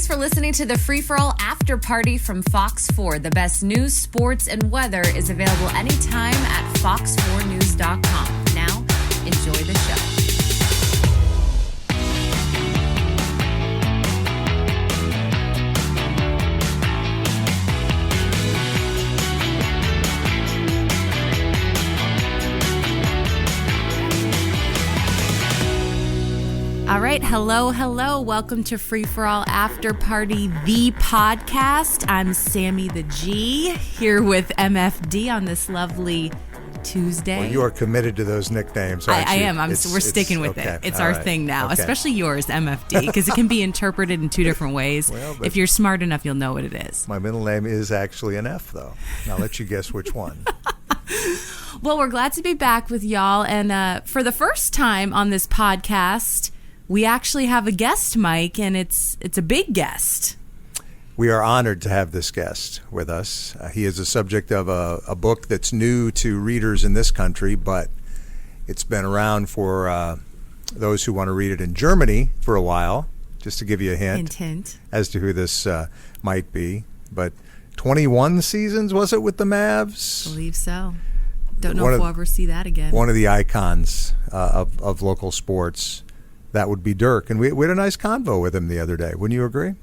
Thanks for listening to the Free For All After Party from Fox 4. The best news, sports, and weather is available anytime at fox4news.com. Now, enjoy the show. All right, hello. Welcome to Free For All After Party, the podcast. I'm Sammy the G, here with MFD on this lovely Tuesday. Well, you are committed to those nicknames, aren't I you? am. We're sticking with it. It's All our right. thing now, Okay. especially yours, MFD, because it can be interpreted in two different ways. Well, if you're smart enough, you'll know what it is. My middle name is actually an F, though. I'll let you guess which one. Well, we're glad to be back with y'all. And for the first time on this podcast, we actually have a guest, Mike, and it's a big guest. We are honored to have this guest with us. He is the subject of a book that's new to readers in this country, but it's been around for those who want to read it in Germany for a while, just to give you a hint. As to who this might be. But 21 seasons, was it, with the Mavs? I believe so. Don't know if we'll ever see that again. One of the icons of local sports. That would be Dirk. And we had a nice convo with him the other day. Wouldn't you agree?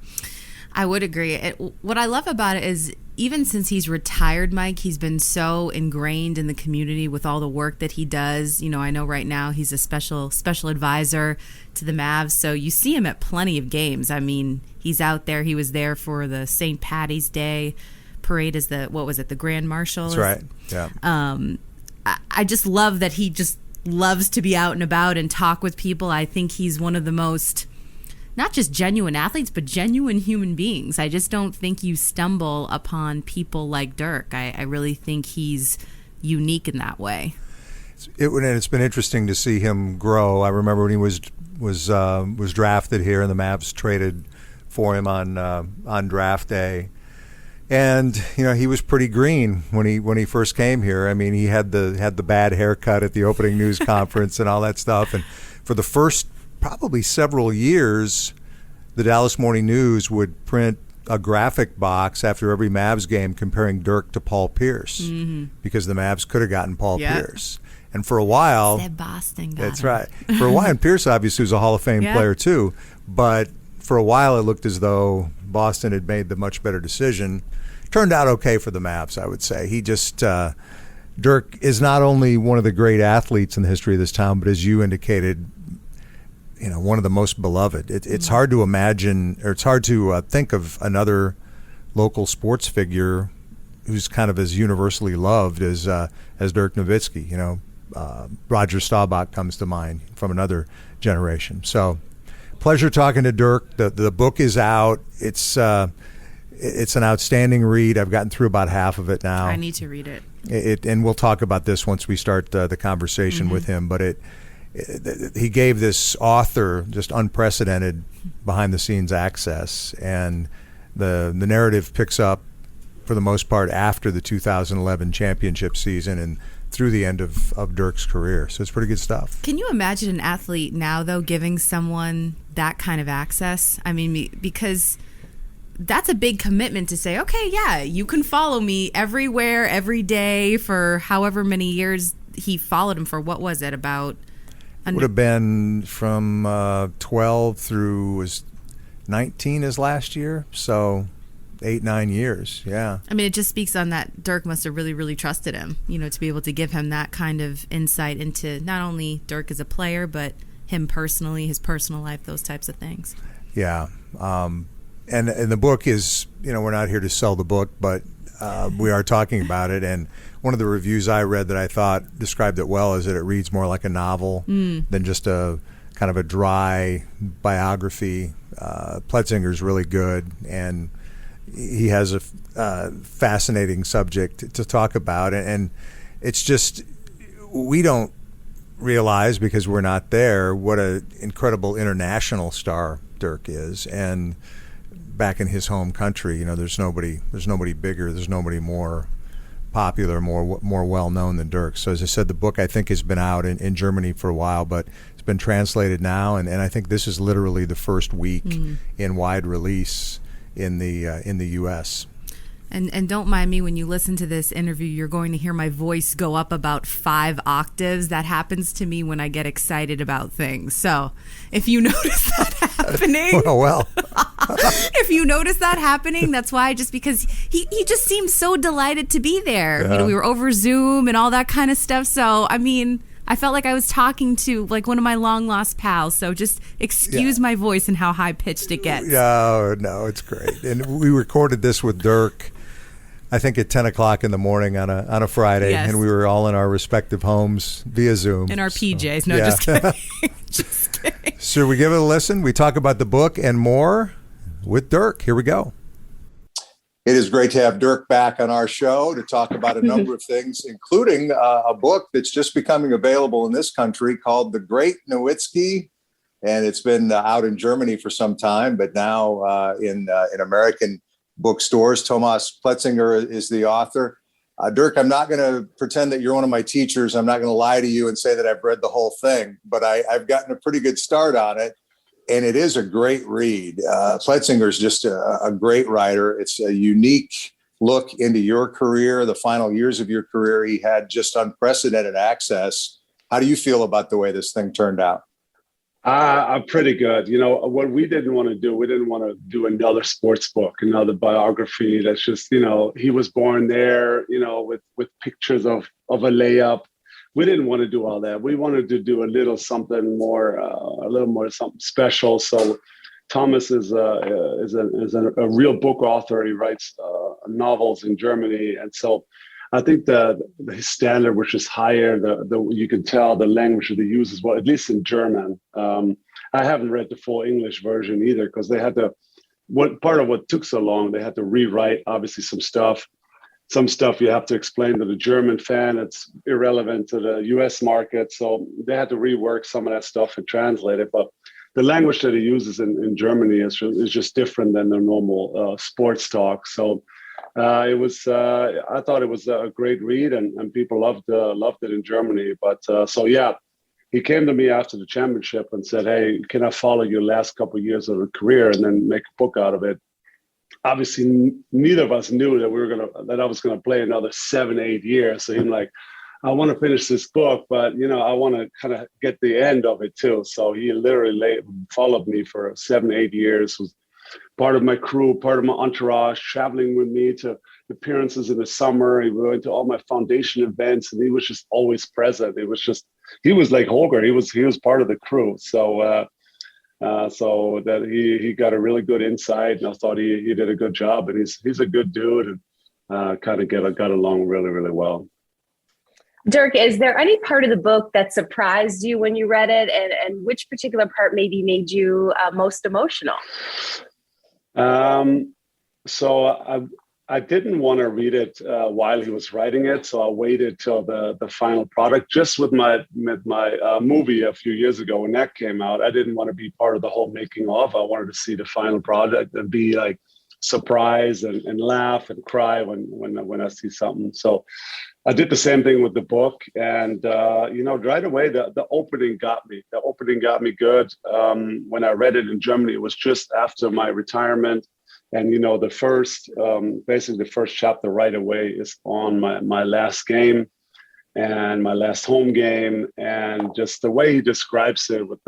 I would agree. What I love about it is even since he's retired, Mike, he's been so ingrained in the community with all the work that he does. You know, I know right now he's a special advisor to the Mavs. So you see him at plenty of games. I mean, he's out there. He was there for the St. Patty's Day parade as the Grand Marshal. That's right. Yeah. I just love that he just loves to be out and about and talk with people. I think he's one of the most, not just genuine athletes, but genuine human beings. I just don't think you stumble upon people like Dirk. I really think he's unique in that way. It's been interesting to see him grow. I remember when he was drafted here, and the Mavs traded for him on draft day. And you know, he was pretty green when he first came here. I mean, he had the bad haircut at the opening news conference and all that stuff. And for the first probably several years, the Dallas Morning News would print a graphic box after every Mavs game comparing Dirk to Paul Pierce, because the Mavs could have gotten Paul Pierce. And for a while, Said Boston got that's him. right. For a while, and Pierce obviously was a Hall of Fame player too. But for a while, it looked as though Boston had made the much better decision. Turned out okay for the Mavs, I would say. He just, Dirk is not only one of the great athletes in the history of this town, but as you indicated, you know, one of the most beloved. It's hard to imagine, or it's hard to think of another local sports figure who's kind of as universally loved as Dirk Nowitzki. You know, Roger Staubach comes to mind from another generation. So, pleasure talking to Dirk. The book is out. It's an outstanding read. I've gotten through about half of it now. I need to read it. And we'll talk about this once we start the conversation with him. But he gave this author just unprecedented behind-the-scenes access, and the narrative picks up for the most part after the 2011 championship season and through the end of Dirk's career. So it's pretty good stuff. Can you imagine an athlete now, though, giving someone that kind of access? I mean, because that's a big commitment to say, okay, yeah, you can follow me everywhere, every day for however many years he followed him for. What was it, about? It would have been from 12 through was 19 his last year, so 8-9 years. Yeah. I mean, it just speaks on that Dirk must have really, really trusted him, you know, to be able to give him that kind of insight into not only Dirk as a player, but him personally, his personal life, those types of things. Yeah. And the book is, you know, we're not here to sell the book, but we are talking about it. And one of the reviews I read that I thought described it well is that it reads more like a novel than just a kind of a dry biography. Pletzinger's really good, and he has a fascinating subject to talk about. And it's just, we don't realize, because we're not there, what an incredible international star Dirk is. And back in his home country, you know, there's nobody bigger, there's nobody more popular, more well known than Dirk. So as I said, the book I think has been out in Germany for a while, but It's been translated now, and I think this is literally the first week in wide release in the U.S. And don't mind me, when you listen to this interview, you're going to hear my voice go up about 5 octaves. That happens to me when I get excited about things. So if you notice that happening, well. If you notice that happening, that's why. Just because he just seems so delighted to be there. Yeah. We were over Zoom and all that kind of stuff. So I mean, I felt like I was talking to like one of my long lost pals. So just excuse my voice and how high pitched it gets. No, it's great. And we recorded this with Dirk, I think at 10 o'clock in the morning on a Friday, and we were all in our respective homes via Zoom. In our PJs. No, just kidding. Just kidding. Should we give it a listen? We talk about the book and more with Dirk. Here we go. It is great to have Dirk back on our show to talk about a number of things, including a book that's just becoming available in this country called The Great Nowitzki. And it's been out in Germany for some time, but now in American bookstores. Thomas Pletzinger is the author. Dirk, I'm not going to pretend that you're one of my teachers. I'm not going to lie to you and say that I've read the whole thing, but I've gotten a pretty good start on it. And it is a great read. Pletzinger is just a great writer. It's a unique look into your career, the final years of your career. He had just unprecedented access. How do you feel about the way this thing turned out? I'm pretty good. You know, what we didn't want to do another sports book, another biography. That's just, he was born there, with pictures of a layup. We didn't want to do all that. We wanted to do a little more something special. So Thomas is a real book author. He writes novels in Germany, and so I think his standard, which is higher, you can tell the language that he uses, well, at least in German. I haven't read the full English version either, because they had to. Part of what took so long, they had to rewrite obviously some stuff. Some stuff you have to explain to the German fan. It's irrelevant to the U.S. market. So they had to rework some of that stuff and translate it. But the language that he uses in Germany is just different than the normal sports talk. So I thought it was a great read, and people loved it in Germany. But he came to me after the championship and said, "Hey, can I follow your last couple of years of the career and then make a book out of it?" Obviously, neither of us knew that I was gonna play another 7-8 years. So he's like, "I want to finish this book, but I want to kind of get the end of it too." So he literally followed me for 7-8 years. Was part of my crew, part of my entourage, traveling with me to appearances in the summer. He went to all my foundation events, and he was just always present. He was like Holger. He was part of the crew. So that he got a really good insight, and I thought he did a good job. And he's a good dude, and kind of got along really, really well. Dirk, is there any part of the book that surprised you when you read it, and which particular part maybe made you most emotional? So I didn't want to read it while he was writing it, so I waited till the final product. Just with my movie a few years ago when that came out, I didn't want to be part of the whole making of. I wanted to see the final product and be like surprised and laugh and cry when I see something. So I did the same thing with the book, and right away the opening got me. The opening got me good. When I read it in Germany, it was just after my retirement. And, basically the first chapter right away is on my last game and my last home game, and just the way he describes it with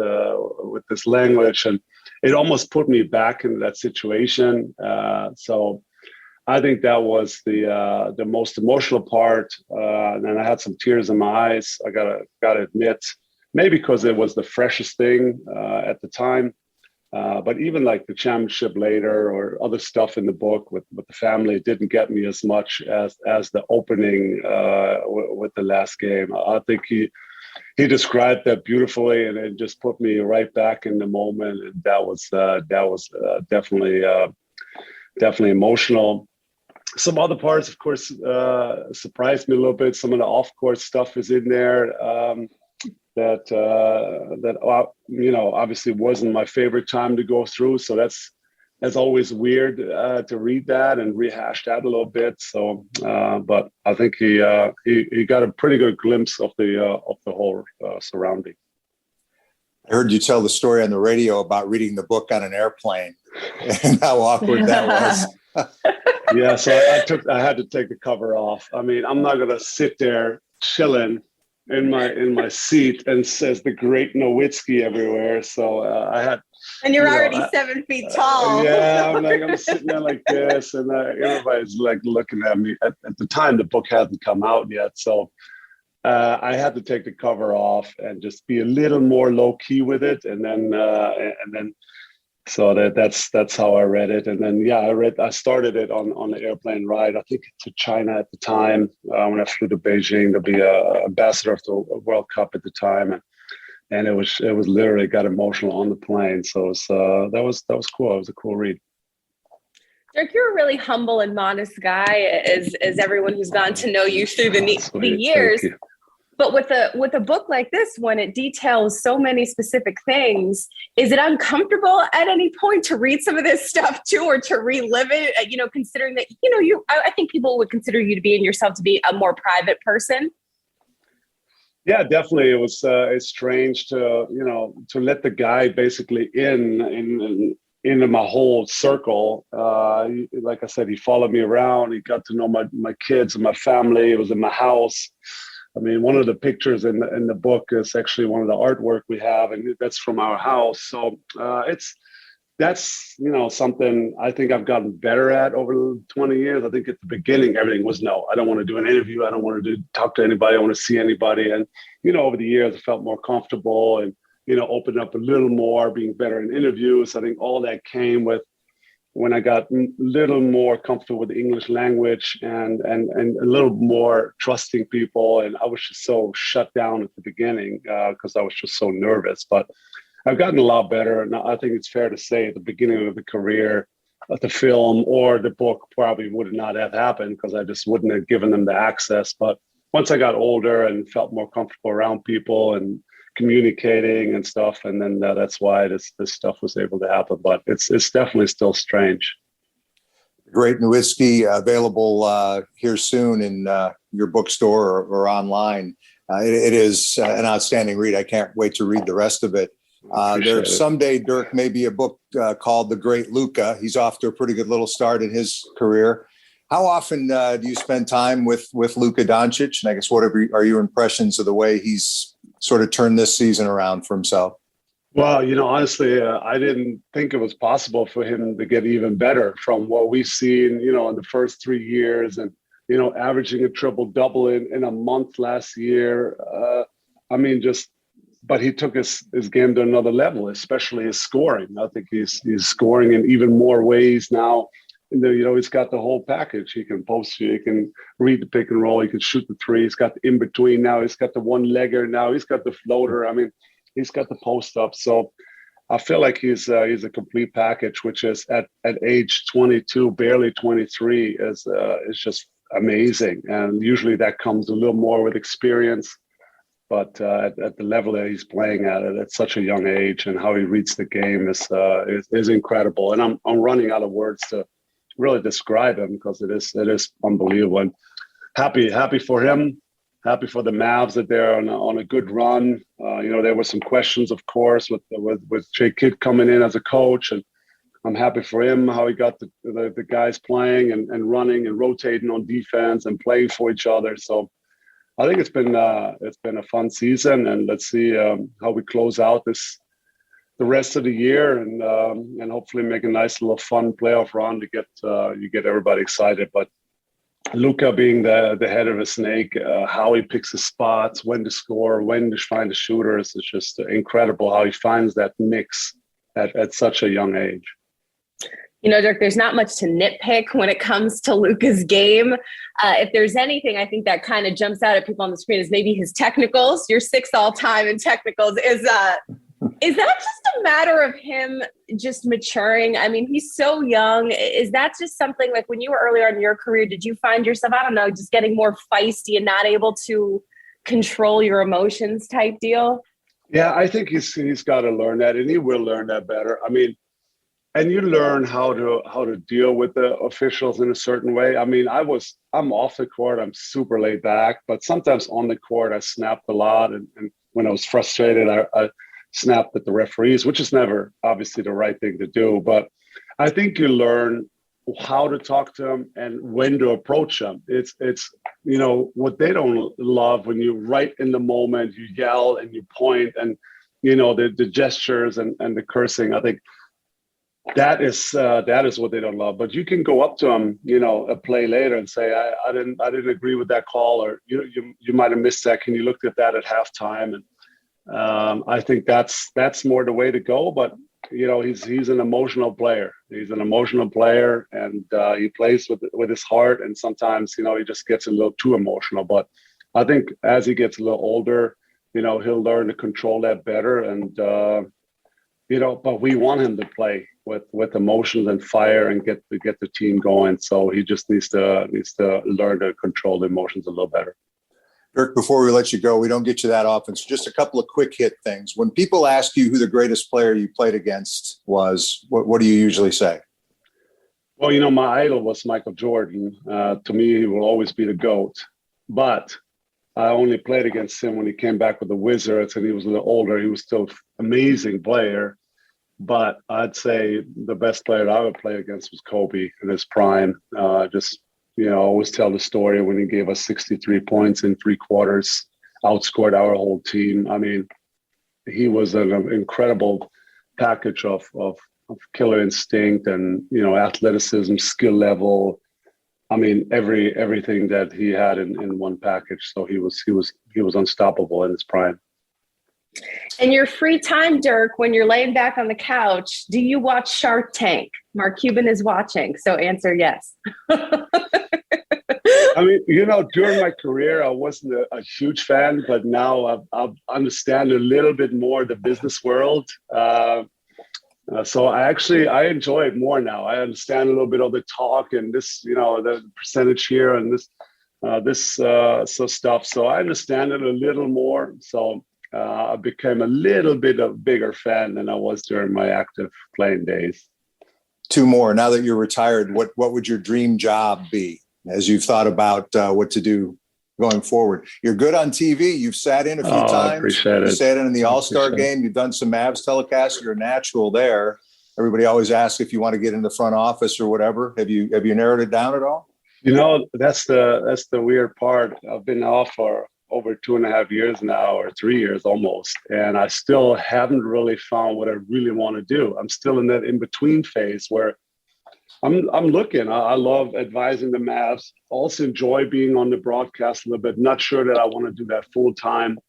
this language, and it almost put me back into that situation. So I think that was the most emotional part. And I had some tears in my eyes. I gotta admit, maybe because it was the freshest thing at the time. But even like the championship later or other stuff in the book with the family, it didn't get me as much as the opening with the last game. I think he described that beautifully, and it just put me right back in the moment. And that was definitely emotional. Some other parts, of course, surprised me a little bit. Some of the off-court stuff is in there. That obviously wasn't my favorite time to go through, so that's always weird to read that and rehash that a little bit. So, but I think he got a pretty good glimpse of the whole surrounding. I heard you tell the story on the radio about reading the book on an airplane and how awkward that was. Yeah, so I had to take the cover off. I mean, I'm not gonna sit there chilling in my seat and says the great Nowitzki everywhere. So I had. And you're already 7 feet tall. Yeah, I'm sitting there like this, and everybody's like looking at me. At the time, the book hadn't come out yet, so I had to take the cover off and just be a little more low key with it, and then so that's how I read it. And then I started it on the airplane ride, I think to China at the time, when I flew to Beijing to be a ambassador of the World Cup at the time, and it was literally got emotional on the plane. So that was cool. It was a cool read. Dirk, you're a really humble and modest guy, as everyone who's gotten to know you through the years. But with a book like this, when it details so many specific things, is it uncomfortable at any point to read some of this stuff too, or to relive it? You know, considering that I think people would consider you to be in yourself to be a more private person. Yeah, definitely. It was it's strange to let the guy basically into my whole circle. Like I said, he followed me around. He got to know my kids and my family. It was in my house. I mean, one of the pictures in the book is actually one of the artwork we have, and that's from our house. So that's something I think I've gotten better at over 20 years. I think at the beginning, everything was no. I don't want to do an interview. I don't want to talk to anybody. I want to see anybody. And over the years, I felt more comfortable and opened up a little more, being better in interviews. I think all that came with when I got a little more comfortable with the English language and a little more trusting people. And I was just so shut down at the beginning because I was just so nervous. But I've gotten a lot better. And I think it's fair to say at the beginning of the career, the film or the book probably would not have happened because I just wouldn't have given them the access. But once I got older and felt more comfortable around people and communicating and stuff, and then that's why this stuff was able to happen. But it's definitely still strange. Great Nowitzki, available here soon in your bookstore or online. It is an outstanding read. I can't wait to read the rest of it. There's someday, Dirk, maybe a book called The Great Luka. He's off to a pretty good little start in his career. How often do you spend time with Luka Dončić? And I guess what are your impressions of the way he's sort of turned this season around for himself? Well, honestly, I didn't think it was possible for him to get even better from what we've seen, in the first 3 years and, averaging a triple-double in a month last year. But he took his game to another level, especially his scoring. I think he's scoring in even more ways now. He's got the whole package. He can post, he can read the pick and roll, he can shoot the three. He's got the in between now. He's got the one legger now. He's got the floater. I mean, he's got the post up. So I feel like he's a complete package, which is at age 22, barely 23, is just amazing. And usually that comes a little more with experience. But at the level that he's playing at such a young age, and how he reads the game is incredible. And I'm running out of words to really describe him because it is unbelievable. And happy for him, happy for the Mavs that they're on a good run. There were some questions, of course, with Jay Kidd coming in as a coach, and I'm happy for him how he got the guys playing and running and rotating on defense and playing for each other. So I think it's been a fun season, and let's see how we close out the rest of the year, and hopefully make a nice little fun playoff run to get everybody excited. But Luka being the head of a snake, how he picks his spots, when to score, when to find the shooters, it's just incredible how he finds that mix at such a young age. Dirk, there's not much to nitpick when it comes to Luka's game. If there's anything, I think that kind of jumps out at people on the screen is maybe his technicals. You're 6th all time in technicals. Is that just a matter of him just maturing? I mean, he's so young. Is that just something like when you were earlier in your career, did you find yourself, I don't know, just getting more feisty and not able to control your emotions type deal? Yeah, I think he's got to learn that, and he will learn that better. I mean, and you learn how to deal with the officials in a certain way. I mean, I'm off the court, I'm super laid back, but sometimes on the court I snapped a lot, and when I was frustrated, I snapped at the referees, which is never obviously the right thing to do. But I think you learn how to talk to them and when to approach them. It's what they don't love when you right in the moment, you yell and you point and, the gestures and the cursing. I think that is what they don't love. But you can go up to them, a play later and say, I didn't agree with that call, or you might have missed that. Can you look at that at halftime? And I think that's more the way to go. But he's an emotional player. He's an emotional player, and he plays with his heart. And sometimes he just gets a little too emotional. But I think as he gets a little older, he'll learn to control that better. And but we want him to play with emotions and fire and get the team going. So he just needs to learn to control the emotions a little better. Dirk, before we let you go, we don't get you that often. So just a couple of quick hit things. When people ask you who the greatest player you played against was, what do you usually say? Well, my idol was Michael Jordan. To me, he will always be the GOAT. But I only played against him when he came back with the Wizards, and he was a little older. He was still an amazing player. But I'd say the best player I would play against was Kobe in his prime. I always tell the story when he gave us 63 points in 3 quarters, outscored our whole team. I mean, he was an incredible package of killer instinct and, athleticism, skill level. I mean, everything that he had in one package. So he was unstoppable in his prime. In your free time, Dirk, when you're laying back on the couch, do you watch Shark Tank? Mark Cuban is watching, so answer yes. I mean, during my career, I wasn't a huge fan, but now I understand a little bit more the business world. So I enjoy it more now. I understand a little bit of the talk and this, the percentage here and this stuff. So I understand it a little more. So I became a little bit of a bigger fan than I was during my active playing days. 2 more. Now that you're retired, what would your dream job be as you've thought about what to do going forward? You're good on TV. You've sat in a few times. I appreciate it. You sat in the All-Star game. You've done some Mavs telecasts. You're a natural there. Everybody always asks if you want to get in the front office or whatever. Have you narrowed it down at all? That's the weird part. I've been off for over 2.5 years now, or 3 years almost. And I still haven't really found what I really want to do. I'm still in that in-between phase where I'm looking. I love advising the Mavs. Also enjoy being on the broadcast a little bit. Not sure that I want to do that full time.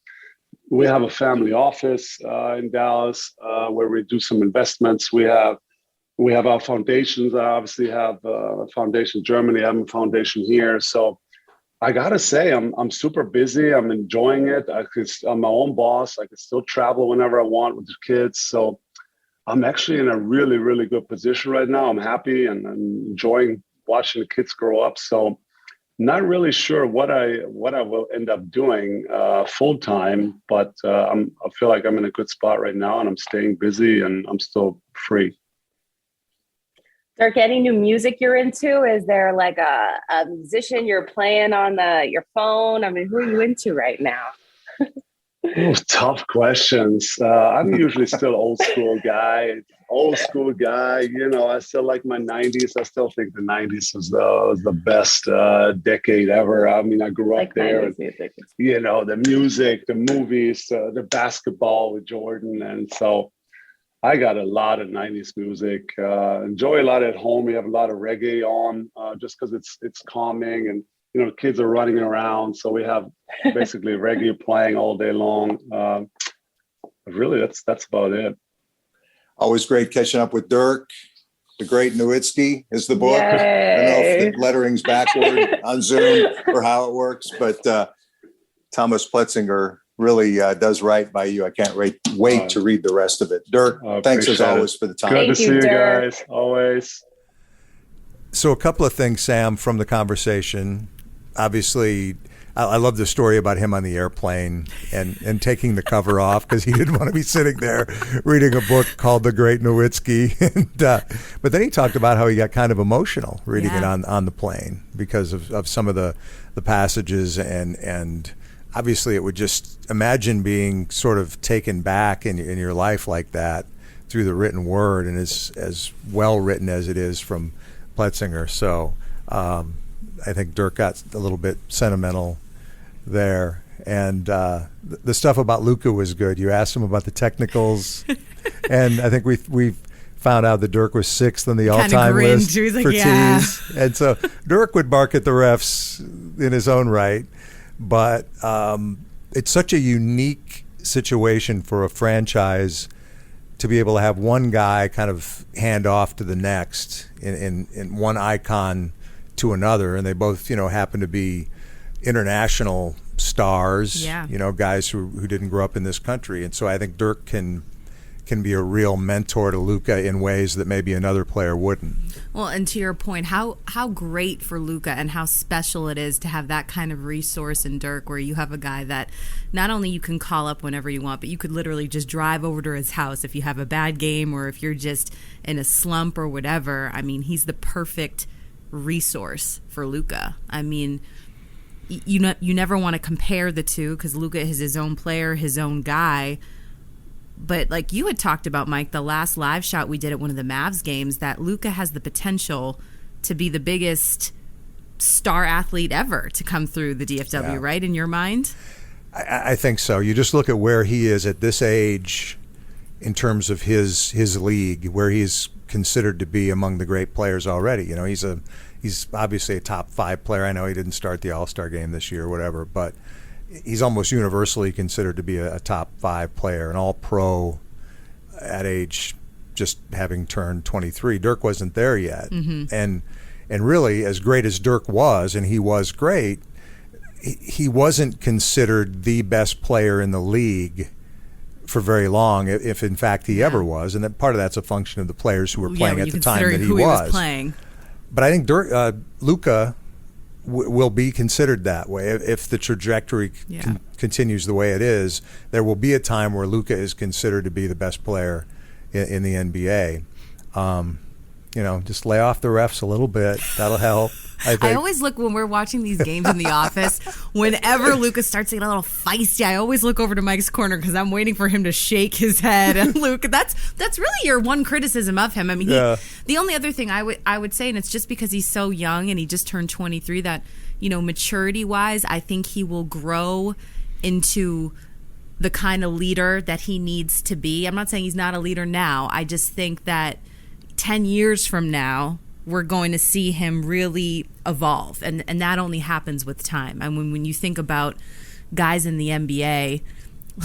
We have a family office in Dallas where we do some investments. We have our foundations. I obviously have a foundation in Germany. I have a foundation here. So I gotta say, I'm super busy. I'm enjoying it. I'm my own boss. I can still travel whenever I want with the kids. So I'm actually in a really, really good position right now. I'm happy and I'm enjoying watching the kids grow up. So not really sure what I will end up doing full time, but I feel like I'm in a good spot right now, and I'm staying busy and I'm still free. Dirk, any new music you're into? Is there like a musician you're playing on your phone? I mean, who are you into right now? Ooh, tough questions. I'm usually still old school guy. I still like my 90s. I still think the 90s was the best decade ever. I mean, I grew up there. Music. The music, the movies, the basketball with Jordan. And so I got a lot of 90s music. Enjoy a lot at home. We have a lot of reggae on just because it's calming, and kids are running around, so we have basically reggae playing all day long. Really, that's about it. Always great catching up with Dirk. The Great Nowitzki is the book. Yay. I don't know if the lettering's backward on Zoom or how it works, but Thomas Pletzinger really does right by you. I can't wait to read the rest of it. Dirk, thanks as always for the time. Good to see you guys, always. So a couple of things, Sam, from the conversation. Obviously, I love the story about him on the airplane and taking the cover off because he didn't want to be sitting there reading a book called The Great Nowitzki. But then he talked about how he got kind of emotional reading it on the plane because of some of the passages and obviously it would just imagine being sort of taken back in your life like that through the written word, and as well written as it is from Pletzinger. So I think Dirk got a little bit sentimental there. And the stuff about Luka was good. You asked him about the technicals, and I think we found out that Dirk was 6th on the all-time list for tees. And so Dirk would bark at the refs in his own right. But it's such a unique situation for a franchise to be able to have one guy kind of hand off to the next in one icon to another. And they both, happen to be international stars, guys who didn't grow up in this country. And so I think Dirk can be a real mentor to Luka in ways that maybe another player wouldn't. Well, and to your point, how great for Luka and how special it is to have that kind of resource in Dirk, where you have a guy that not only you can call up whenever you want, but you could literally just drive over to his house if you have a bad game or if you're just in a slump or whatever. I mean, he's the perfect resource for Luka. I mean, you never want to compare the two because Luka is his own player, his own guy. But like you had talked about, Mike, the last live shot we did at one of the Mavs games, that Luka has the potential to be the biggest star athlete ever to come through the DFW, right, in your mind? I think so. You just look at where he is at this age in terms of his league, where he's considered to be among the great players already. He's obviously a top 5 player. I know he didn't start the All-Star game this year or whatever, but he's almost universally considered to be a top 5 player, an all-pro at age just having turned 23. Dirk wasn't there yet. Mm-hmm. And really, as great as Dirk was, and he was great, he wasn't considered the best player in the league for very long, if in fact he ever was. And that part of that's a function of the players who were playing at the time that he was playing. But I think Luka will be considered that way if the trajectory continues the way it is. There will be a time where Luka is considered to be the best player in the NBA. Just lay off the refs a little bit. That'll help. I always look when we're watching these games in the office. Whenever Luka starts to get a little feisty, I always look over to Mike's corner because I'm waiting for him to shake his head. And Luka, that's really your one criticism of him. I mean, the only other thing I would say, and it's just because he's so young and he just turned 23, that maturity wise, I think he will grow into the kind of leader that he needs to be. I'm not saying he's not a leader now. I just think that 10 years from now, we're going to see him really evolve. And that only happens with time. And when you think about guys in the NBA,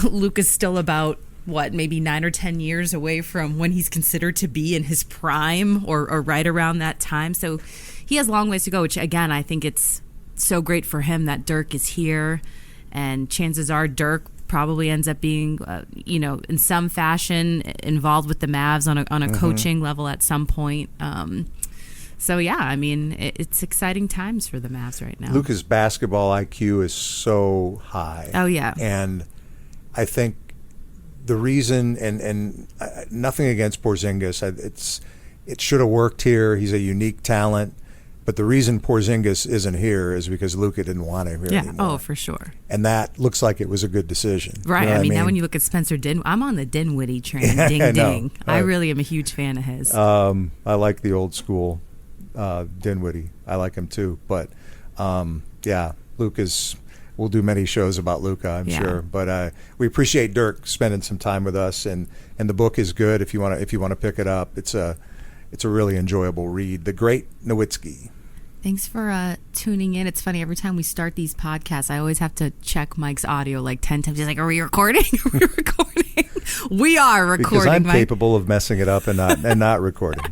Luka's still about, maybe 9 or 10 years away from when he's considered to be in his prime or right around that time. So he has a long ways to go, which, again, I think it's so great for him that Dirk is here. And chances are Dirk probably ends up being, in some fashion involved with the Mavs on a coaching level at some point. So, it's exciting times for the Mavs right now. Luka's basketball IQ is so high. Oh, yeah. And I think the reason, and nothing against Porzingis, it should have worked here. He's a unique talent. But the reason Porzingis isn't here is because Luka didn't want him here anymore. Oh, for sure. And that looks like it was a good decision. Right. I mean, now when you look at Spencer I'm on the Dinwiddie train. Ding, ding. I really am a huge fan of his. I like the old school Dinwiddie. I like him too. But, Luka's... We'll do many shows about Luka, I'm sure. But we appreciate Dirk spending some time with us, and the book is good if you want to pick it up. It's a really enjoyable read. The Great Nowitzki. Thanks for tuning in. It's funny, every time we start these podcasts, I always have to check Mike's audio like 10 times. He's like, are we recording? Are we recording? We are recording, because I'm Mike. capable of messing it up and not recording.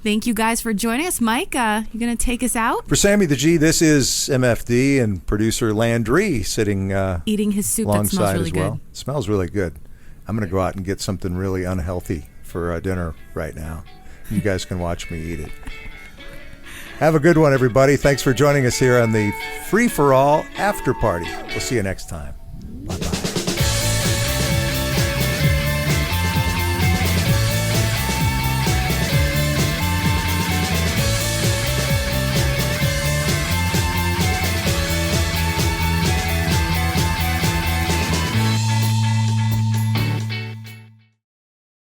Thank you guys for joining us. Mike, you going to take us out? For Sammy the G, this is MFD and producer Landry sitting eating his soup that smells really good. It smells really good. I'm going to go out and get something really unhealthy for dinner right now. You guys can watch me eat it. Have a good one, everybody. Thanks for joining us here on the Free for All After Party. We'll see you next time.